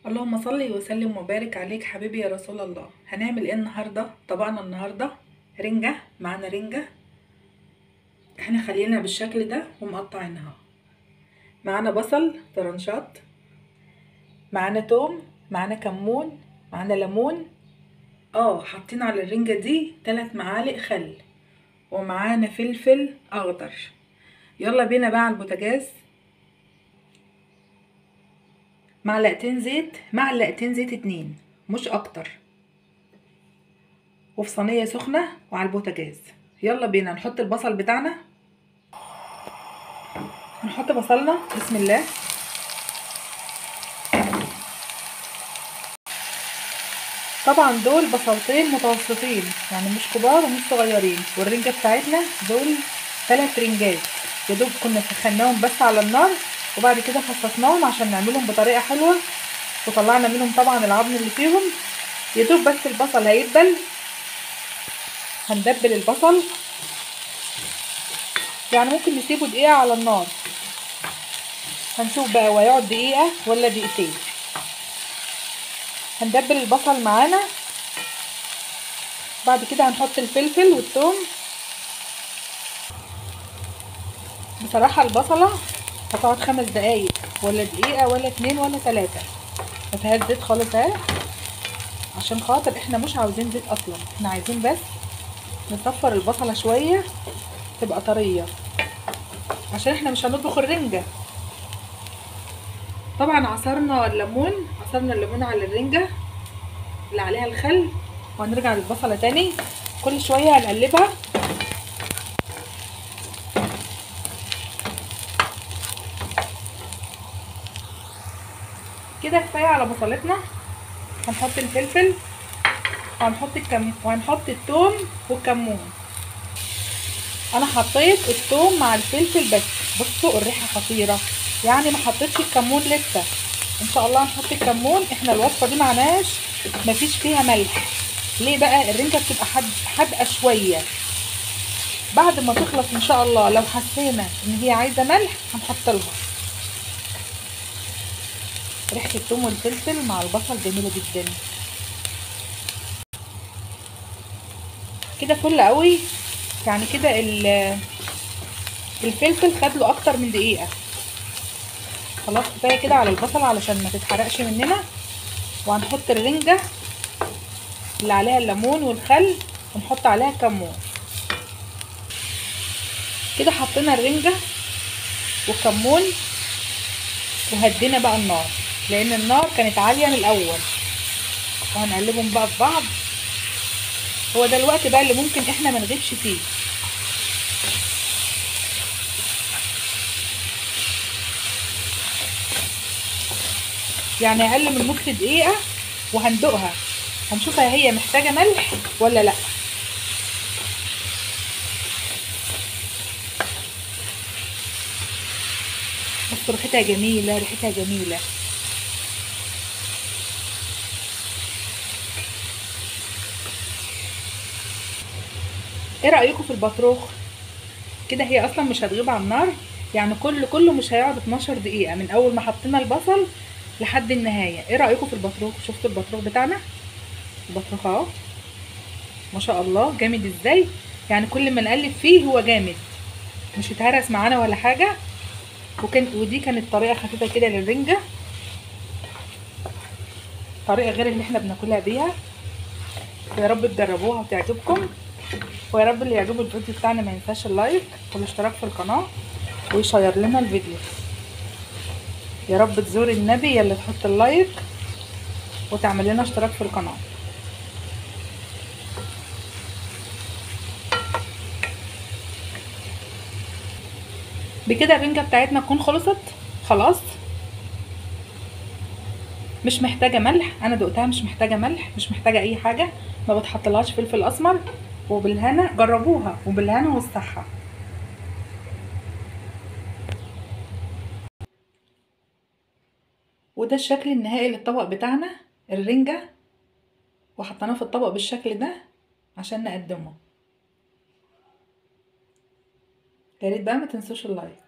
اللهم صل وسلم وبارك عليك حبيبي يا رسول الله. هنعمل ايه النهارده؟ طبعا النهارده رنجه، معانا رنجه احنا خلينا بالشكل ده ومقطعينها. معانا بصل طرنشات، معانا توم، معانا كمون، معانا ليمون. حاطين على الرنجه دي 3 معالق خل، ومعانا فلفل اخضر. يلا بينا بقى على البوتاجاز. معلقتين زيت 2 مش اكتر، وفي صينيه سخنه وعلى البوتاجاز. يلا بينا نحط البصل بتاعنا. هنحط بصلنا بسم الله. طبعا دول بصلتين متوسطين، يعني مش كبار ومش صغيرين. والرنجه بتاعتنا دول 3 رنجات، يا دوب كنا سخناهم بس على النار، وبعد كده فصصناهم عشان نعملهم بطريقه حلوه، وطلعنا منهم طبعا العظم اللي فيهم. يا دوب بس البصل هيدبل، هندبل البصل، يعني ممكن نسيبه دقيقه على النار. هنشوف بقى هو هيقعد دقيقه ولا دقيقتين. هندبل البصل معانا، بعد كده هنحط الفلفل والثوم. بصراحة البصلة هتقعد 5 دقايق ولا دقيقة ولا 2 ولا 3، مفيهاش زيت خالص اهي، عشان خاطر احنا مش عاوزين زيت اصلا، احنا عايزين بس نصفر البصلة شوية تبقى طرية، عشان احنا مش هنطبخ الرنجة. طبعا عصرنا الليمون على الرنجة اللي عليها الخل، وهنرجع للبصلة تاني. كل شوية هنقلبها. كده كفايه على بصلتنا. هنحط الفلفل وهنحط الثوم والكمون. انا حطيت الثوم مع الفلفل بس، بصوا الريحه خطيره، يعني ما حطيتش الكمون لسه. ان شاء الله هنحط الكمون. احنا الوصفه دي معناش مفيش فيها ملح. ليه بقى؟ الرنجه بتبقى حادقه شويه. بعد ما تخلص ان شاء الله لو حسينا ان هي عايزه ملح هنحط لها. ريحه الثوم والفلفل مع البصل جميله جدا. كده فل قوي، يعني كده الفلفل خد له اكتر من دقيقه. خلاص كفايه كده على البصل علشان ما تتحرقش مننا. وهنحط الرنجه اللي عليها الليمون والخل، ونحط عليها كمون. كده حطينا الرنجه وكمون، وهدينا بقى النار لان النار كانت عاليه من الاول. وهنقلبهم بقى في بعض. هو ده الوقت بقى اللي ممكن احنا ما نغيبش فيه. يعني اقل من نص دقيقه وهندوقها، هنشوفها هي محتاجه ملح ولا لا. بس ريحتها جميله، ريحتها جميله. ايه رايكم في البطروخ؟ كده هي اصلا مش هتغيب على النار، يعني كله مش هيقعد 12 دقيقه من اول ما حطينا البصل لحد النهايه. ايه رايكم في البطروخ؟ شفتوا البطروخ بتاعنا؟ البطروخ اهو ما شاء الله جامد ازاي، يعني كل ما نقلب فيه هو جامد، مش اتهرس معانا ولا حاجه. ودي كانت طريقه خفيفه كده للرنجه، طريقه غير اللي احنا بناكلها بيها. يا رب تجربوها وتعجبكم، ويا رب اللي يعجبه الفيديو بتاعنا ما ينساش اللايك والاشتراك في القناه ويشير لنا الفيديو. يا رب تزور النبي يلا تحط اللايك وتعمل لنا اشتراك في القناه. بكده الرنجه بتاعتنا تكون خلصت خلاص، مش محتاجه ملح. انا دقتها مش محتاجه ملح، مش محتاجه اي حاجه، ما بتحطلهاش فلفل اسمر. وبالهنا جربوها، وبالهنا والصحه. وده الشكل النهائي للطبق بتاعنا، الرنجه، وحطيناه في الطبق بالشكل ده عشان نقدمه. يا ريت بقى ما تنسوش اللايك.